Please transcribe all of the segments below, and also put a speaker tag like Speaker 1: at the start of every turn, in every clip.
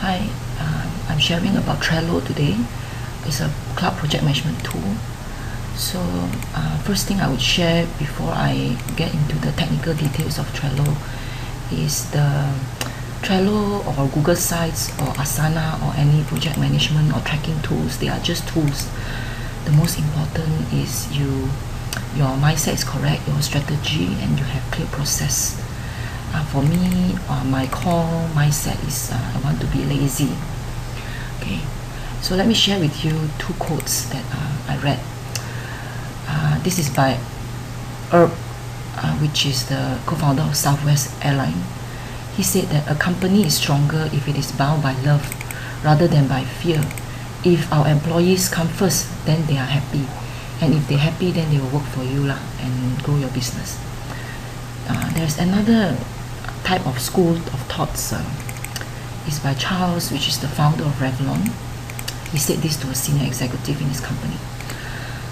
Speaker 1: Hi, I'm sharing about Trello today. It's a cloud project management tool. So first thing I would share before I get into the technical details of Trello is the Trello or Google Sites or Asana or any project management or tracking tools. They are just tools. The most important is your mindset is correct, your strategy, and you have clear process. For me, my core mindset is I want to be lazy. Okay, so let me share with you two quotes that I read. This is by Herb, which is the co-founder of Southwest Airline. He said that a company is stronger if it is bound by love rather than by fear. If our employees come first, then they are happy, and if they're happy, then they will work for you lah and grow your business. There's another type of school of thoughts. Is by Charles, which is the founder of Revlon. He said this to a senior executive in his company.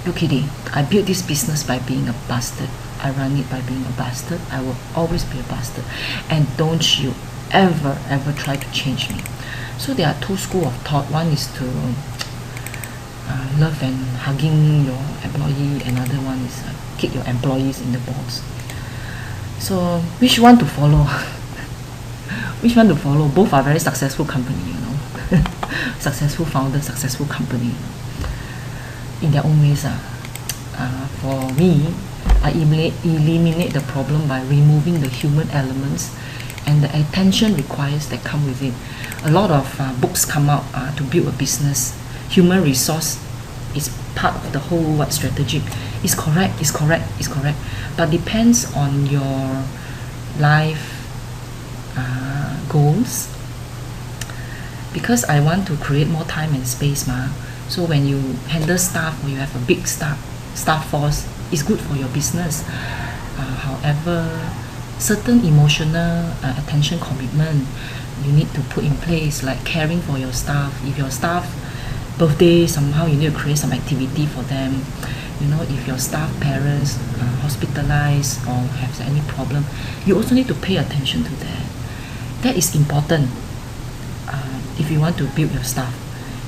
Speaker 1: Look, Kitty, I built this business by being a bastard. I run it by being a bastard. I will always be a bastard. And don't you ever try to change me. So there are two schools of thought. One is to love and hugging your employee. Another one is kick your employees in the balls. So which one to follow? Which one to follow? Both are very successful company, successful founder, successful company in their own ways. For me, I eliminate the problem by removing the human elements and the attention requires that come with it. A lot of books come out to build a business. Human resource is part of the whole strategy. It's correct, but depends on your life goals. Because I want to create more time and space so when you handle staff or you have a big staff force, it's good for your business. However, certain emotional attention commitment you need to put in place, like caring for your staff. If your staff birthday, somehow you need to create some activity for them. If your staff parents hospitalized or have any problem, you also need to pay attention to that. That is important. If you want to build your staff,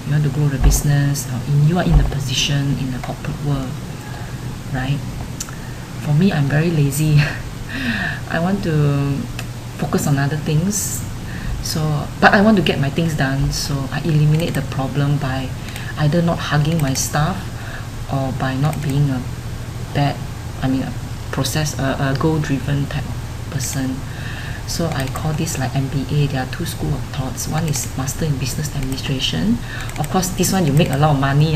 Speaker 1: you want to grow the business, you are in the position in the corporate world, right? For me, I'm very lazy. I want to focus on other things. But I want to get my things done, so I eliminate the problem by either not hugging my staff or by not being a goal-driven type of person. So I call this like MBA. There are two schools of thoughts. One is Master in Business Administration. Of course, this one you make a lot of money.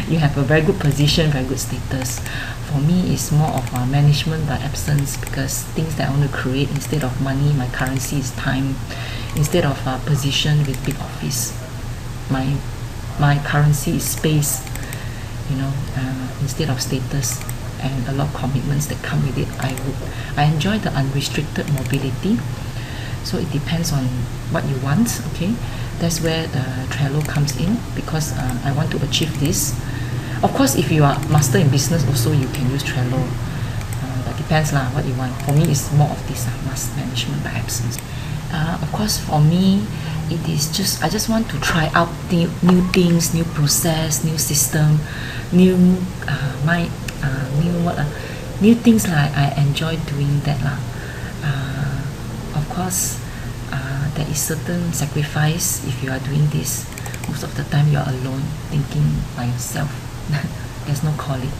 Speaker 1: You have a very good position, very good status. For me, it's more of management by absence, because things that I want to create, instead of money, my currency is time. Instead of position with big office, my currency is space. Instead of status and a lot of commitments that come with it. I enjoy the unrestricted mobility. So it depends on what you want. Okay, that's where the Trello comes in, because I want to achieve this. Of course, if you are master in business also, you can use Trello. That depends what you want. For me, it's more of this mass management by absence. Of course, for me, it is I just want to try out new things, new process, new system, new things. I enjoy doing that Of course, there is certain sacrifice if you are doing this. Most of the time you are alone, thinking by yourself. There's no colleague.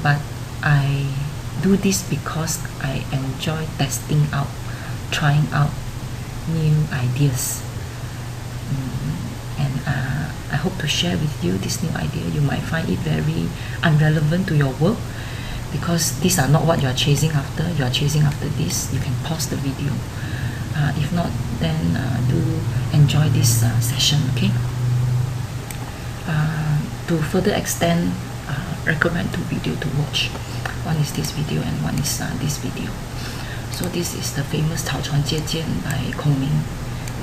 Speaker 1: But I do this because I enjoy testing out, trying out new ideas. And I hope to share with you this new idea. You might find it very irrelevant to your work, because these are not what you are chasing after. You are chasing after this, you can pause the video. If not, then do enjoy this session, okay? To further extend, recommend two videos to watch. One is this video and one is this video. So this is the famous 草船借箭 by Kong Ming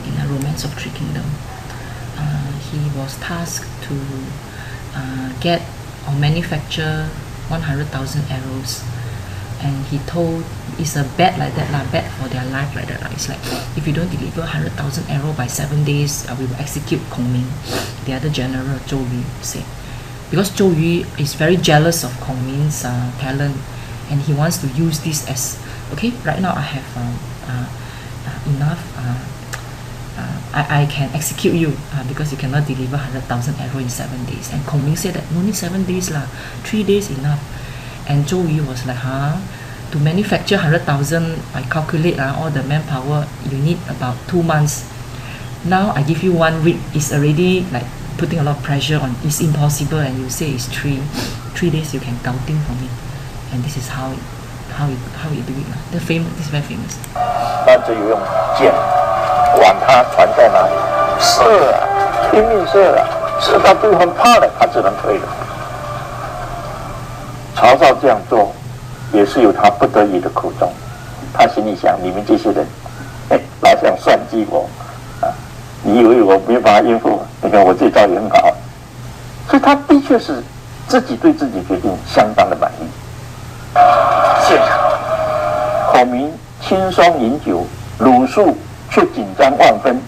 Speaker 1: in A Romance of Three Kingdoms. He was tasked to get or manufacture 100,000 arrows and he told it's a bet like that lah, bet for their life like that lah. It's like if you don't deliver 100,000 arrow by 7 days, we will execute Kong Ming, the other general Zhou Yu said, because Zhou Yu is very jealous of Kong Ming's talent, and he wants to use this as okay. Right now I have enough. I can execute you because you cannot deliver 100,000 arrow in 7 days. And Kong Ming said that no need 7 days lah, 3 days enough. And Zhou Yu was like, to manufacture 100,000, I calculate all the manpower, you need about 2 months. Now I give you 1 week, it's already like putting a lot of pressure on, it's impossible, and you say it's 3 days you can gouting for me. And this is how you do it. The famous, this is very famous.
Speaker 2: 那只有用箭往他船在哪里射拼命射射到对方怕了，他只能退了。曹操这样做，也是有他不得已的苦衷。他心里想：你们这些人，老想算计我你以为我没办法应付？你看我这招也很好，所以他的确是自己对自己决定相当的满意。现场，孔明轻松饮酒，鲁肃却紧张万分。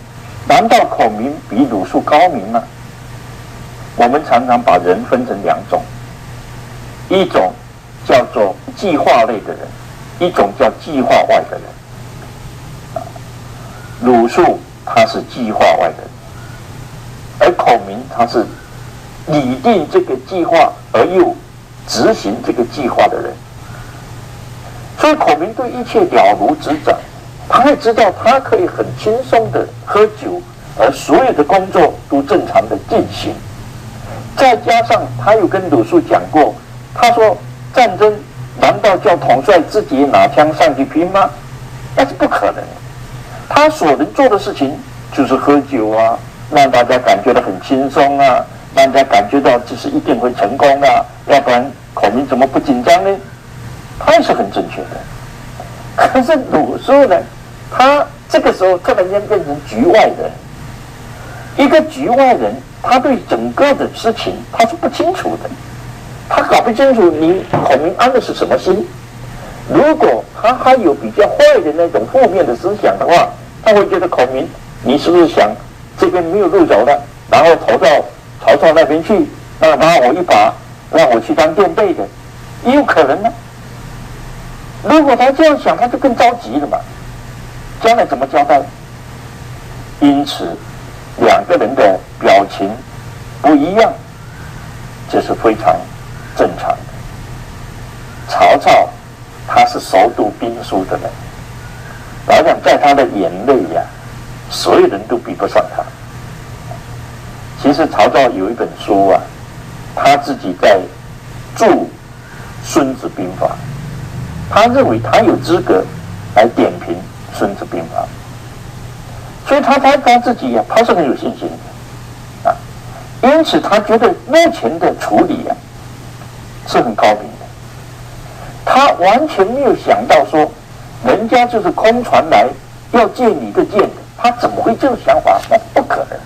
Speaker 2: 难道孔明比鲁肃高明吗？我们常常把人分成2种，一种叫做计划类的人，一种叫计划外的人。鲁肃他是计划外的人，而孔明他是拟定这个计划而又执行这个计划的人。所以孔明对一切了如指掌，他也知道他可以很轻松的喝酒，而所有的工作都正常的进行。再加上他有跟鲁肃讲过，他说战争难道叫统帅自己拿枪上去拼吗？那是不可能的。他所能做的事情就是喝酒让大家感觉到很轻松让大家感觉到这是一定会成功要不然孔明怎么不紧张呢？他也是很正确的。可是鲁肃呢，他这个时候突然间变成局外人，一个局外人，他对整个的事情他是不清楚的，他搞不清楚你孔明安的是什么心。如果他还有比较坏的那种负面的思想的话，他会觉得孔明，你是不是想这边没有路走了，然后投到曹操那边去，拉我一把，让我去当垫背的，也有可能呢。如果他这样想，他就更着急了嘛，将来怎么交代？因此，两个人的表情不一样，这是非常正常的。曹操他是熟读兵书的人，老讲在他的眼内所有人都比不上他。其实曹操有一本书他自己在著《孙子兵法》，他认为他有资格来点评《孙子兵法》，所以他自己他是很有信心的因此他觉得目前的处理是很高明的。他完全没有想到说，人家就是空传来要借你的剑的，他怎么会这种想法？那不可能。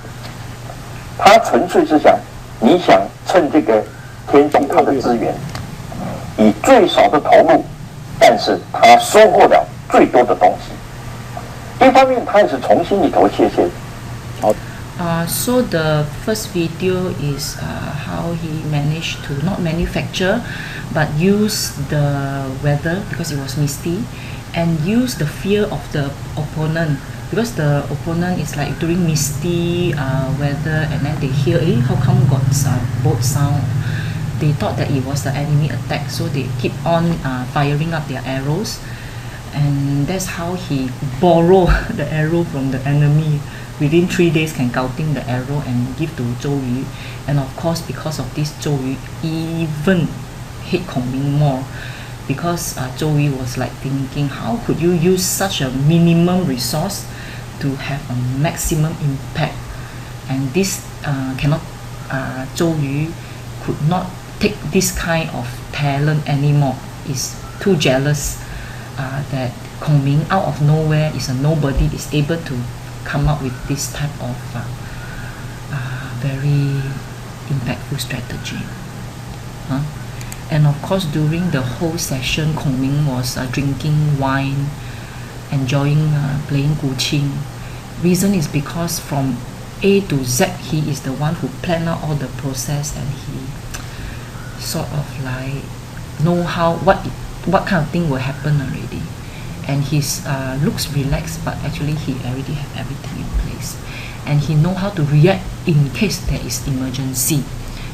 Speaker 2: 他纯粹是想，你想趁这个天中他的资源，以最少的投入，但是他收获了最多的东西。一方面，他也是从心里头谢谢。好。
Speaker 1: So the first video is how he managed to not manufacture but use the weather because it was misty and use the fear of the opponent because the opponent is like during misty weather and then they hear how come got boat sound. They thought that it was the enemy attack, so they keep on firing up their arrows, and that's how he borrowed the arrow from the enemy. Within 3 days can gouting the arrow and give to Zhou Yu, and of course because of this Zhou Yu even hate Kong Ming more because Zhou Yu was like thinking, how could you use such a minimum resource to have a maximum impact? And this cannot Zhou Yu could not take this kind of talent anymore. Is too jealous that Kong Ming out of nowhere is a nobody is able to come up with this type of very impactful strategy. And of course, during the whole session, Kong Ming was drinking wine, enjoying playing guqin. Reason is because from A to Z, he is the one who planned out all the process, and he sort of like know what kind of thing will happen already. And his looks relaxed, but actually he already have everything in place, and he know how to react in case there is emergency.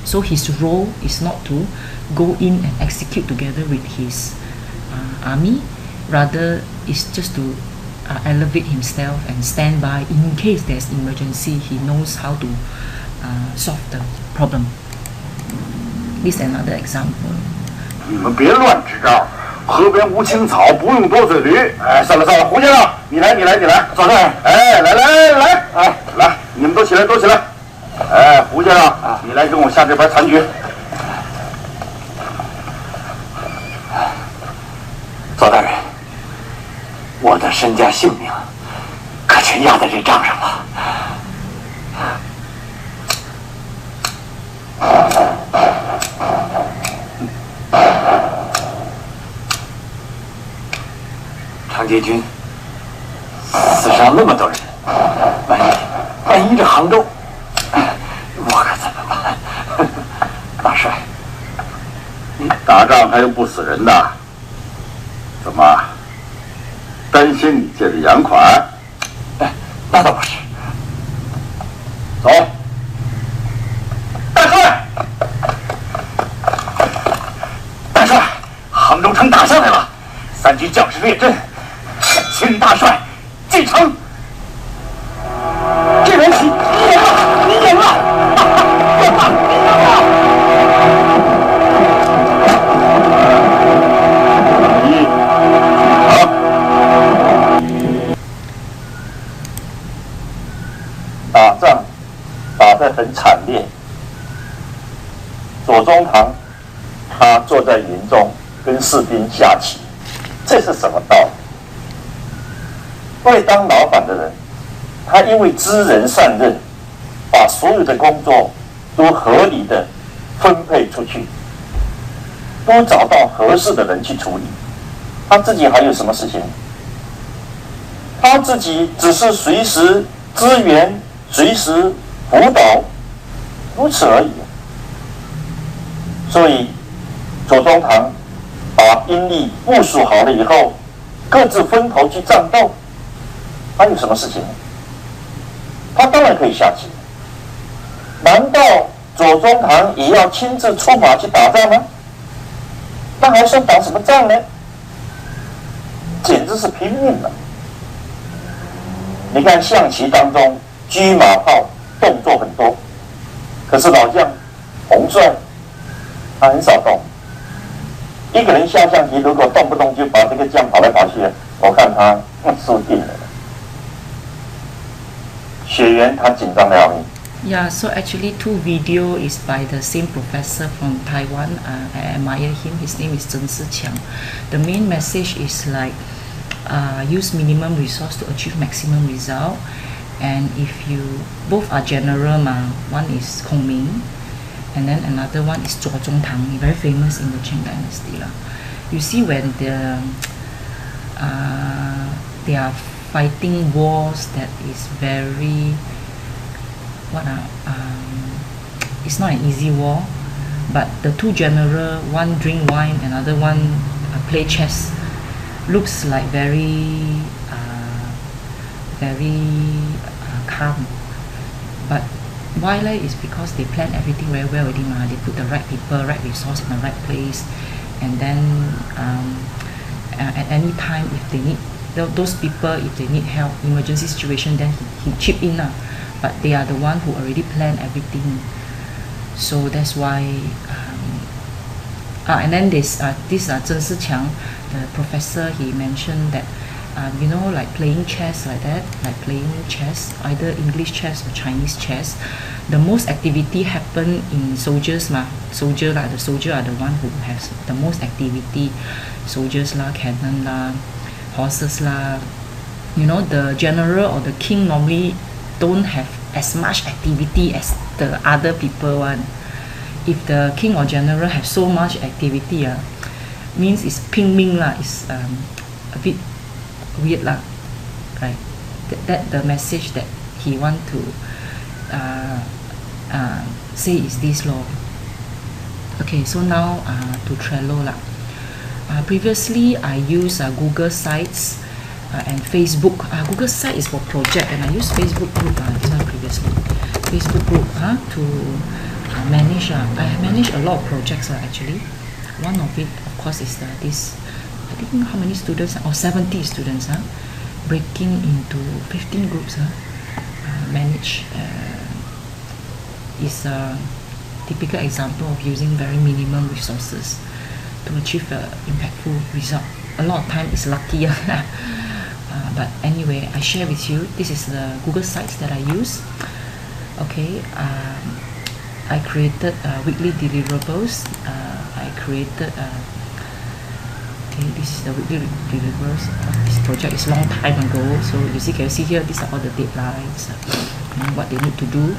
Speaker 1: So his role is not to go in and execute together with his army, rather is just to elevate himself and stand by in case there's emergency. He knows how to solve the problem. This is another example.
Speaker 3: 你们别乱支招，河边无青草，不用多嘴驴。哎，算了算了，胡先生，你来，早上，哎，来，哎，来，你们都起来，哎，胡先生，你来跟我下这边残局。左大人，我的身家性命可全压在这账上了。长街军死伤那么多人，万一这杭州，我可怎么办？大帅，你打仗还有不死人的？怎么担心你借着洋款？哎，那倒不是。走，大帅，杭州城打下来了，3军将士列阵。请大帅进城。这连旗，你赢了，你赢了！
Speaker 2: 打仗打得很惨烈。左宗棠他坐在云中跟士兵下棋，这是什么道理？会当老板的人，他因为知人善任，把所有的工作都合理的分配出去，都找到合适的人去处理。他自己还有什么事情？他自己只是随时支援、随时辅导，如此而已。所以左宗棠把兵力部署好了以后，各自分头去战斗。他有什么事情？他当然可以下棋。难道左宗棠也要亲自出马去打仗吗？那还算打什么仗呢？简直是拼命了！你看象棋当中，车马炮动作很多，可是老将洪帅他很少动。一个人下象棋，如果动不动就把这个将跑来跑去，我看他输定了。学员他紧张的要命。
Speaker 1: Yeah, so actually 2 video is by the same professor from Taiwan. I admire him. His name is Zheng Siqiang. The main message is like use minimum resource to achieve maximum result. And if you both are general, one is Kong Ming, and then another one is Zhuo Zongtang, very famous in the Qing dynasty. You see when they are fighting wars that is very it's not an easy war, but the 2 general, one drink wine, another one play chess, looks like very calm, but why is because they plan everything very well already. They put the right people, right resource in the right place, and then at any time if they need those people, if they need help, emergency situation, then he chip in. But they are the one who already planned everything. So that's why and then this Zheng Siqiang, the professor, he mentioned that like playing chess like that, like playing chess, either English chess or Chinese chess, the most activity happen in soldiers the soldier are the one who has the most activity. Soldiers cannon horses the general or the king normally don't have as much activity as the other people one. if the king or general have so much activity, means it's pingming lah. It's a bit weird lah, right? That the message that he want to say is this lor. Okay, so now to Trello lah. Previously I use Google Sites and Facebook. Google Site is for project, and I use Facebook group. This one previously, Facebook group to manage. I manage a lot of projects actually. One of it, of course, is this. I think how many students? 70 students. Breaking into 15 groups. Manage is a typical example of using very minimum resources to achieve an impactful result. A lot of time is lucky. But anyway, I share with you. This is the Google Sites that I use. Okay. I created weekly deliverables. I created okay, this is the weekly deliverables. This project is long time ago, so can you see here, these are all the deadlines, what they need to do.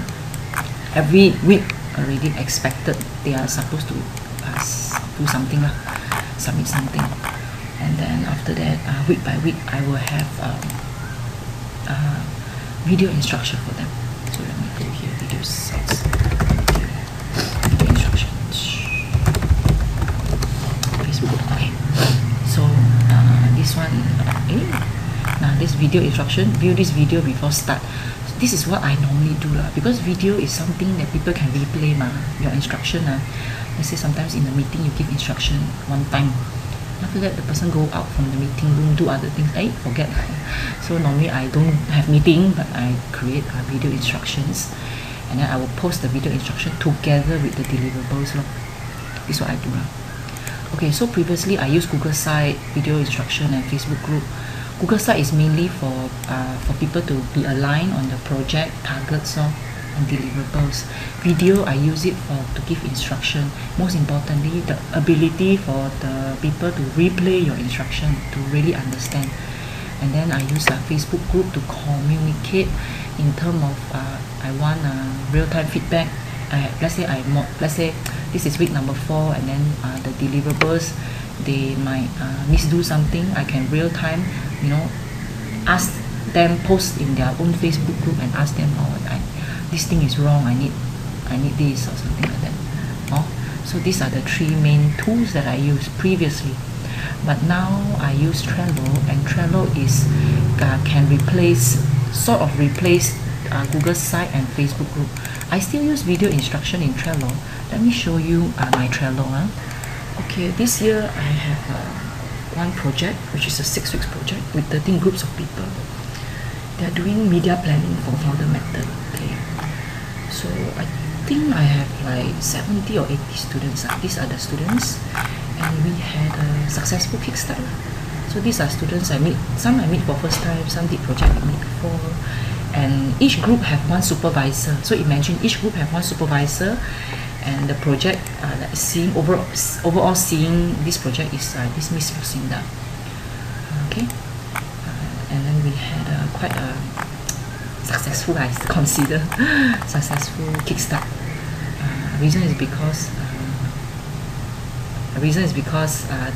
Speaker 1: Every week already expected they are supposed to do something lah, submit something, and then after that week by week I will have video instruction for them. So let me go here, video sites. Okay, so this one, now this video instruction, view this video before start. This is what I normally do lah, because video is something that people can replay your instruction. Let's say sometimes in the meeting you give instruction one time, after that the person go out from the meeting room, do other things, forget. So normally I don't have meeting, but I create video instructions, and then I will post the video instruction together with the deliverables lah. This is what I do lah. Okay, so previously I used Google Site, video instruction, and Facebook group. Google Site is mainly for people to be aligned on the project targets and deliverables. Video, I use it to give instruction. Most importantly, the ability for the people to replay your instruction to really understand. And then I use a Facebook group to communicate in terms of I want real-time feedback. Let's say this is week number 4, and then the deliverables, they might misdo something. I can real time, ask them, post in their own Facebook group and ask them, this thing is wrong. I need this or something like that. So these are the 3 main tools that I used previously. But now I use Trello, and Trello is can sort of replace Google Site and Facebook group. I still use video instruction in Trello. Let me show you my Trello. Okay, this year I have one project, which is a 6 weeks project with 13 groups of people. They are doing media planning for model method. Okay, so I think I have like 70 or 80 students. These are the students, and we had a successful kickstart. So these are students I meet. Some I meet for first time, some did project with me before. And each group have one supervisor. So imagine each group have one supervisor, and the project seeing overall seeing this project is this Miss Lucinda. Okay, and then we had quite a successful, I consider successful kickstart. Reason is because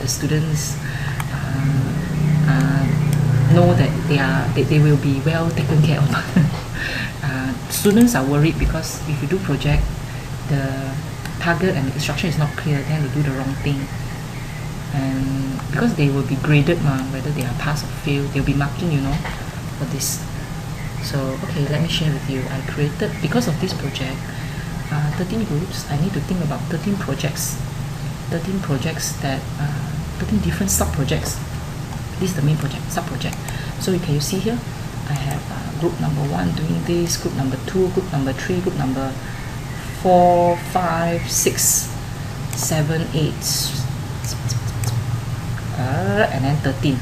Speaker 1: the students know that they will be well taken care of. Students are worried because if you do project, the target and the instruction is not clear, then they do the wrong thing. And because they will be graded whether they are pass or fail, they'll be marking, for this. So okay, let me share with you. I created, because of this project, 13 groups. I need to think about 13 projects. 13 projects that 13 different sub-projects. This is the main project, sub-project. So you see here, I have group number 1 doing this, group number 2, group number 3, group number 4, 5, 6, 7, 8, and then 13.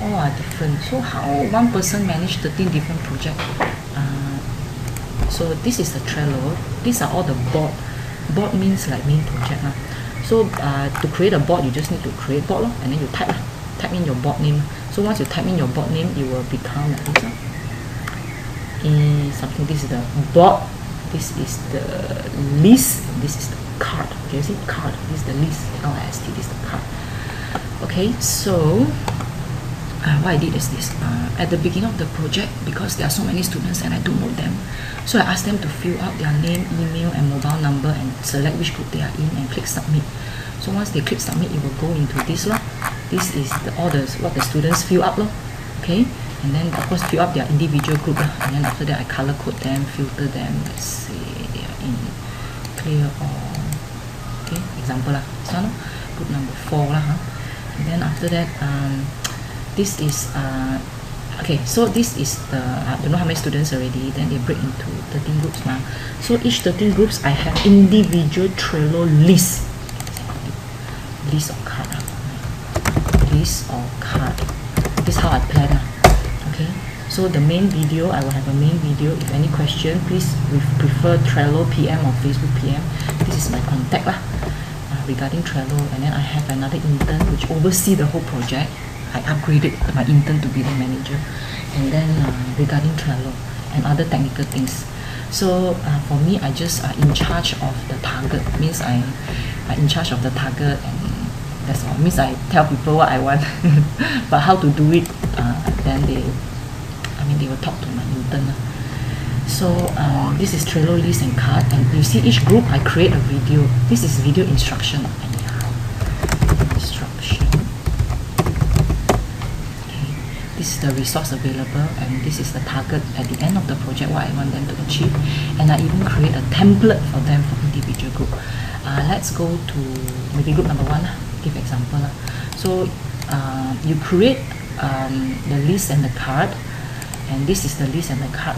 Speaker 1: All are different. So how one person manage 13 different projects? So this is the Trello. These are all the board. Board means like main project. So to create a board, you just need to create board, and then you type in your board name. So once you type in your board name, it will become like this. Something. This is the board. This is the list, this is the card. Okay, see card, this is the list, L-I-S-T, this is the card. Okay, so what I did is this. At the beginning of the project, because there are so many students and I don't know them, so I asked them to fill out their name, email and mobile number and select which group they are in and click submit. So once they click submit, it will go into this log. This is what the students fill up log. Okay, and then of course fill up their individual group and then after that I color code them, filter them. Let's say they are in clear or okay, example lah, this one group number 4 lah, and then after that this is okay, so this is the I don't know how many students already, then they break into 13 groups now. So each 13 groups I have individual Trello list or card, list or card. This is how I plan. Okay, so the main video, I will have a main video. If any question, please prefer Trello PM or Facebook PM. This is my contact regarding Trello. And then I have another intern which oversee the whole project. I upgraded my intern to be the manager. And then regarding Trello and other technical things. So for me, I just in charge of the target. Means I in charge of the target, and that's all. Means I tell people what I want, but how to do it, then they will talk to my intern. So this is Trello list and card, and you see each group I create a video. This is video instruction. This is the resource available, and this is the target at the end of the project, what I want them to achieve. And I even create a template for them for individual group. Let's go to maybe group number 1, give example. So you create the list and the card, and this is the list and the card.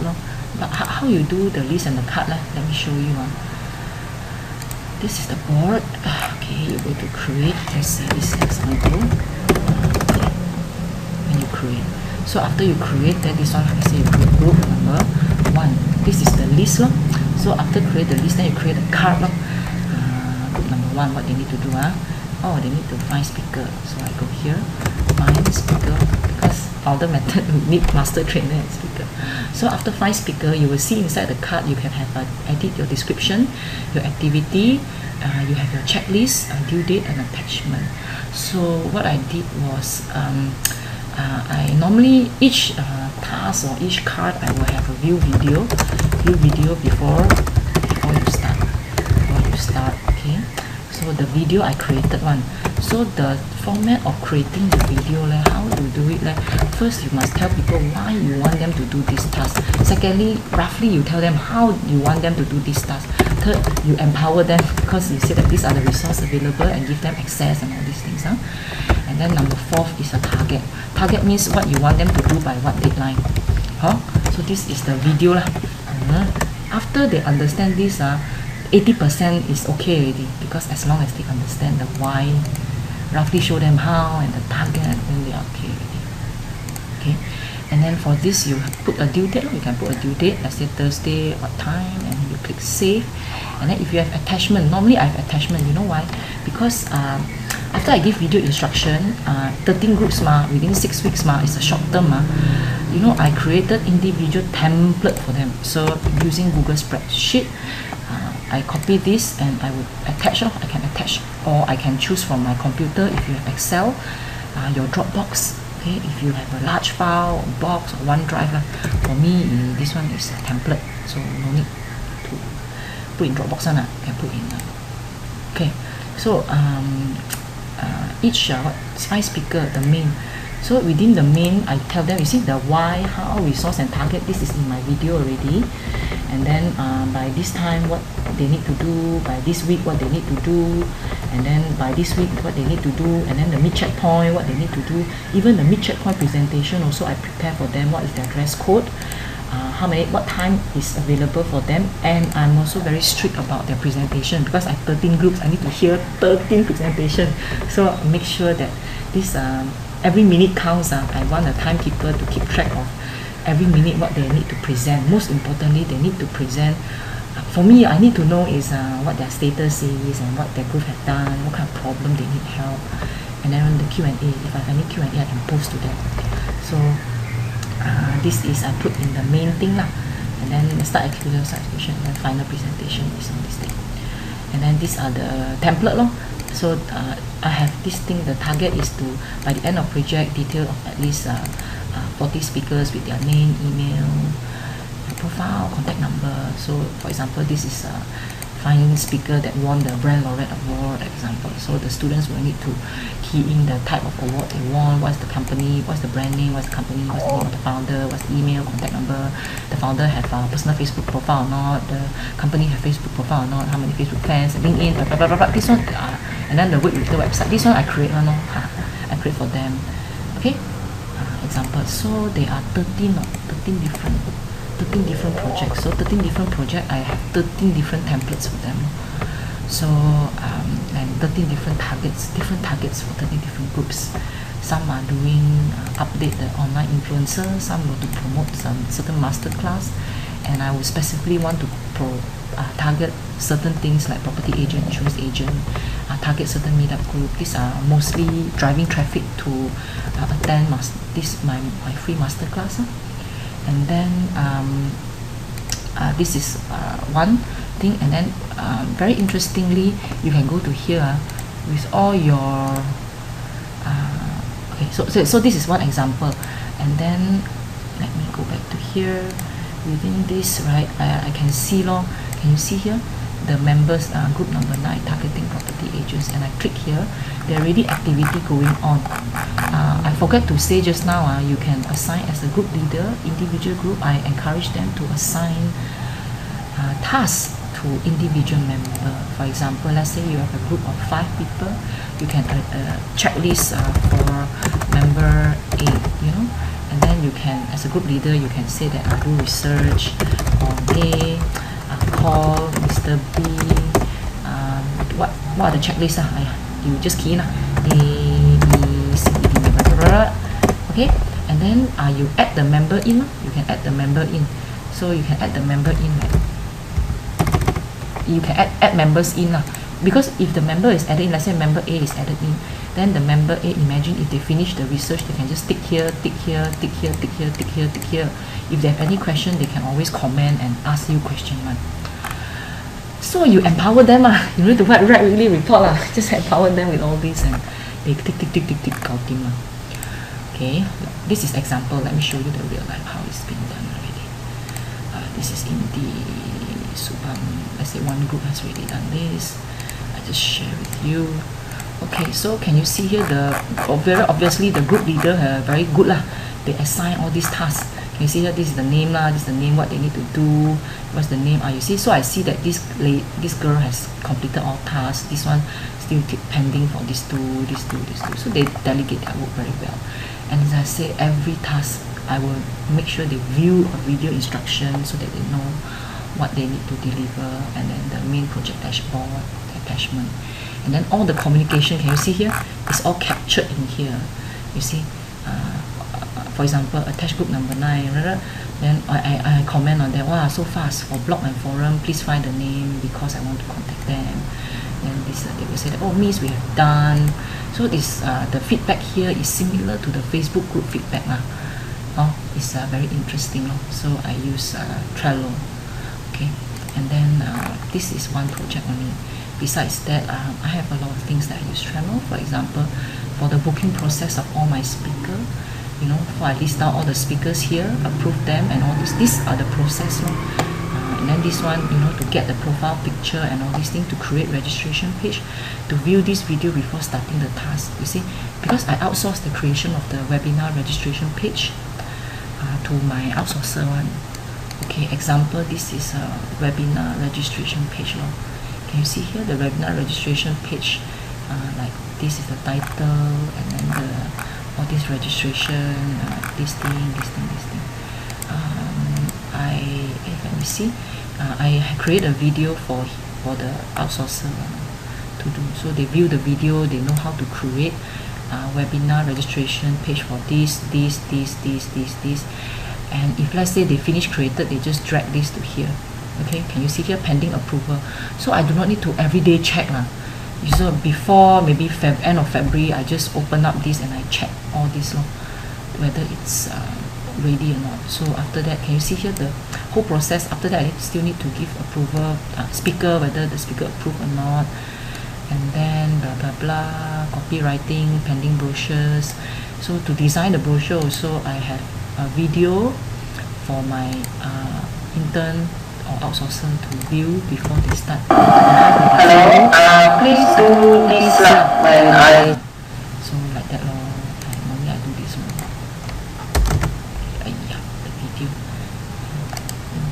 Speaker 1: But how you do the list and the card? Let me show you. This is the board. Okay, you go to create, let's say this example. When you create, so after you create, then this one, let's say group number 1. This is the list. So after create the list, then you create a card. Group number 1, what they need to do? Oh, they need to find speaker. So I go here, find speaker, because all the method need master trainer and speaker. So after find speaker, you will see inside the card you can have edit your description, your activity, you have your checklist, due date and attachment. So what I did was I normally each task or each card I will have a view video before you start. Okay, so the video I created one. So the format of creating the video, how to do it? First, you must tell people why you want them to do this task. Secondly, roughly you tell them how you want them to do this task. Third, you empower them because you say that these are the resources available and give them access and all these things. And then number 4 is a target. Target means what you want them to do by what deadline. So this is the video. After they understand this, 80% is okay already, because as long as they understand the why, roughly show them how and the target, then they are okay already. Okay, and then for this you put a due date. You can put a due date, let's say Thursday, what time, and you click save. And then if you have attachment, normally I have attachment. You know why? Because after I give video instruction, 13 groups within 6 weeks it's a short term you know, I created individual template for them. So using Google Spreadsheet, I copy this and I would attach. I can attach, or I can choose from my computer. If you have Excel, your Dropbox. Okay, if you have a large file, box or OneDrive. For me, this one is a template, so no need to put in Dropbox. Can put in. Okay, so each 5 speaker, the main. So within the main, I tell them, you see the why, how, resource and target. This is in my video already. And then by this time, what they need to do. By this week, what they need to do. And then by this week, what they need to do. And then the mid-checkpoint, what they need to do. Even the mid-checkpoint presentation also, I prepare for them what is their dress code. What time is available for them. And I'm also very strict about their presentation, because I have 13 groups. I need to hear 13 presentation. So make sure that this every minute counts. I want the timekeeper to keep track of every minute what they need to present. Most importantly, they need to present. For me, I need to know is what their status is and what their group have done, what kind of problem they need help. And then on the Q&A, if I have any Q&A, I can post to them. So this is I put in the main thing. and then start execution, and then final presentation is on this thing. And then these are the template lor. So I have this thing, the target is to, by the end of project, detail of at least 40 speakers with their name, email, profile, contact number. So for example, this is a fine speaker that won the Brand Laureate Award example. So the students will need to key in the type of award they won, what's the company, what's the brand name, what's the company, what's the name of the founder, what's the email, contact number, the founder have a personal Facebook profile or not, the company have Facebook profile or not, how many Facebook fans, LinkedIn, blah, blah, blah, blah, blah. This one, and then the work with the website, this one I create one, I create for them. Okay, example. So there are 13 different projects. So 13 different projects, I have 13 different templates for them. So and 13 different targets for 13 different groups. Some are doing update the online influencer, some will to promote some certain master class, and I will specifically want to target certain things like property agent, insurance agent, target certain meetup group. These are mostly driving traffic to attend my free master class. And then this is one thing, and then very interestingly, you can go to here with all your okay, so this is one example, and then let me go back to here. Within this, right, I can see can you see here the members group number 9 targeting property agents, and I click here, there already activity going on. I forgot to say just now, you can assign as a group leader, individual group. I encourage them to assign tasks to individual member. For example, let's say you have a group of 5 people, you can checklist for member A, and then you can, as a group leader, you can say that I do research on A, call Mr. B, what are the checklists? You just key in A, B, C, D, okay, and then you add the member in. You can add the member in. So you can add the member in. You can add members in because if the member is added in, let's say member A is added in, then the member A, imagine if they finish the research, they can just tick here, tick here, tick here, tick here, tick here, tick here. If they have any question, they can always comment and ask you question one. So you empower them, you need to write really report, just empower them with all this, and they tick, tick, tick, tick, tick, counting. Okay, this is example. Let me show you the real life how it's been done already. This is in the Subang. Let's say one group has already done this. I just share with you. Okay, so can you see here very obviously the group leader very good They assign all these tasks. Can you see here? This is the name This is the name. What they need to do. What's the name? You see? So I see that this girl has completed all tasks. This one still pending for this two, this two, this two. So they delegate their work very well. And as I say, every task I will make sure they view a video instruction so that they know what they need to deliver, and then the main project dashboard, the attachment, and then all the communication. Can you see here? It's all captured in here. You see, for example, attach group number 9. Then I comment on that. Wow, so fast for blog and forum. Please find the name because I want to contact them. Then this they will say that, oh, Miss, we have done. So this the feedback here is similar to the Facebook group feedback it's very interesting. So I use Trello. Okay, and then this is one project only. Besides that, I have a lot of things that I use Trello. For example, for the booking process of all my speakers, I list down all the speakers here, approve them, and all this. These are the process. And then this one, to get the profile picture and all these things, to create registration page, to view this video before starting the task. You see, because I outsource the creation of the webinar registration page to my outsourcer one. Okay, example, this is a webinar registration page. Can you see here the webinar registration page? Like this is the title, and then all this registration, this thing. Let me see. I create a video for the outsourcer to do. So they view the video, they know how to create webinar registration page for this, and if let's say they finish created, they just drag this to here. Okay, can you see here pending approval? So I do not need to everyday check. So before maybe end of February, I just open up this and I check all this whether it's ready or not. So after that, can you see here whole process. After that, I still need to give approval, speaker, whether the speaker approve or not, and then blah blah blah, copywriting, pending brochures. So to design the brochure also, I have a video for my intern or outsourcer to view before they start.
Speaker 4: Hello, please do this when I...
Speaker 1: So like that lor. Normally I do this one. Yeah, the video.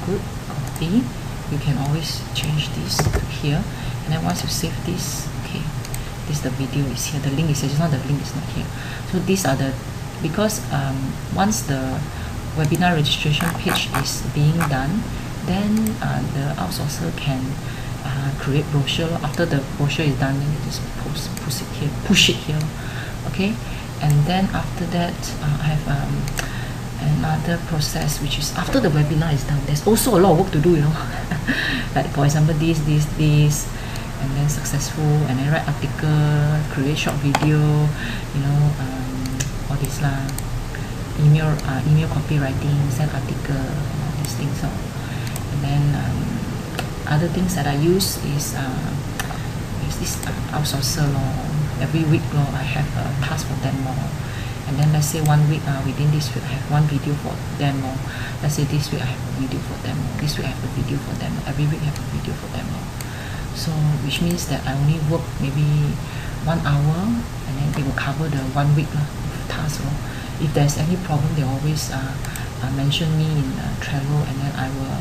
Speaker 1: Good, copy. You can always change this to here. And then once you save this, okay, this the video is here. The link is here, just now the link is not here. So these are the, because once the webinar registration page is being done, then the outsourcer can create brochure. After the brochure is done, then you just push it here, okay. And then after that, I have another process, which is after the webinar is done. There's also a lot of work to do, you know. Like for example, this, and then successful, and then write article, create short video, you know, all this lah. Email copywriting, send article, all these things. And then other things that I use is this outsourcer law. Every week law, I have a task for them more. And then let's say 1 week, within this week I have one video for them more. Let's say this week I have a video for them more. This week I have a video for them more. Every week I have a video for them more. So which means that I only work maybe 1 hour, and then they will cover the 1 week task. If there's any problem, they always mention me in Trello, and then I will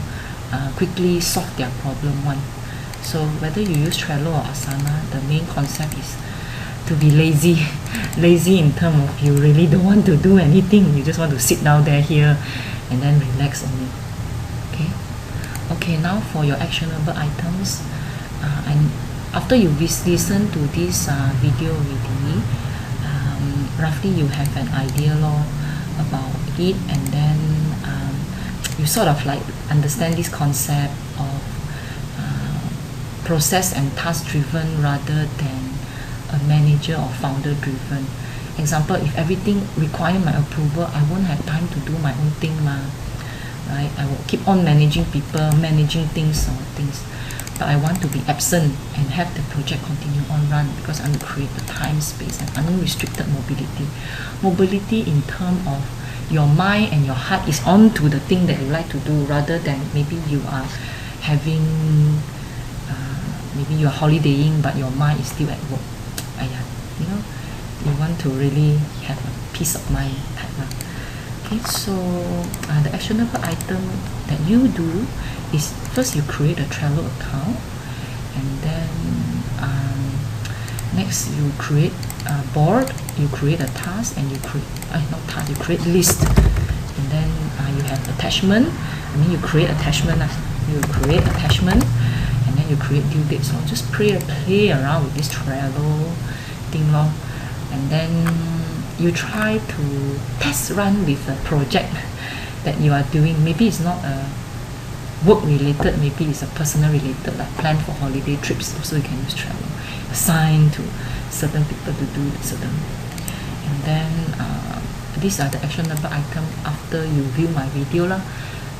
Speaker 1: quickly solve their problem one. So whether you use Trello or Asana, the main concept is to be lazy. Lazy in terms of you really don't want to do anything. You just want to sit down there here and then relax only. Okay, now for your actionable items. And after you listen to this video already, roughly you have an idea about it, and then you sort of like understand this concept of process and task driven rather than a manager or founder driven. Example, if everything require my approval, I won't have time to do my own thing right? I will keep on managing people, managing things. But I want to be absent and have the project continue on run, because I want to create the time, space, and unrestricted mobility. Mobility in terms of your mind and your heart is on to the thing that you like to do, rather than maybe you are having, maybe you are holidaying but your mind is still at work. You know, you want to really have a peace of mind type. Okay, so the actionable item that you do is, first you create a Trello account, and then next you create a board, you create a task, and you create you create list, and then you have attachment. You create attachment, and then you create due date. So just play around with this Trello thing lor, and then you try to test run with a project that you are doing. Maybe it's not a work related, maybe it's a personal related, like plan for holiday trips. Also you can use Trello. Assign to certain people to do certain. And then these are the actionable item after you view my video lah.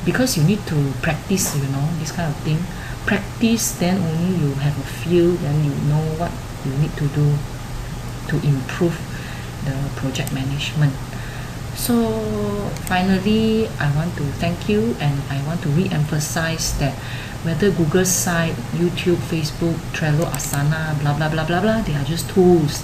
Speaker 1: Because you need to practice, you know, this kind of thing. Practice, then only you have a feel, then you know what you need to do to improve the project management. So finally, I want to thank you, and I want to re-emphasize that whether Google site, YouTube, Facebook, Trello, Asana, blah blah blah blah blah, they are just tools.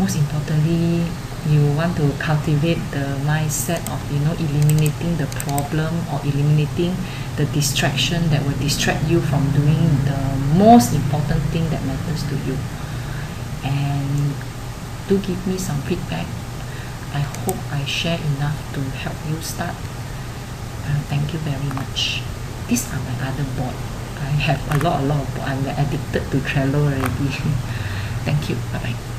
Speaker 1: Most importantly, you want to cultivate the mindset of, you know, eliminating the problem or eliminating the distraction that will distract you from doing the most important thing that matters to you. And do give me some feedback. I hope I share enough to help you start. Thank you very much. These are my other board. I have a lot of board. I'm addicted to Trello already. Thank you. Bye bye.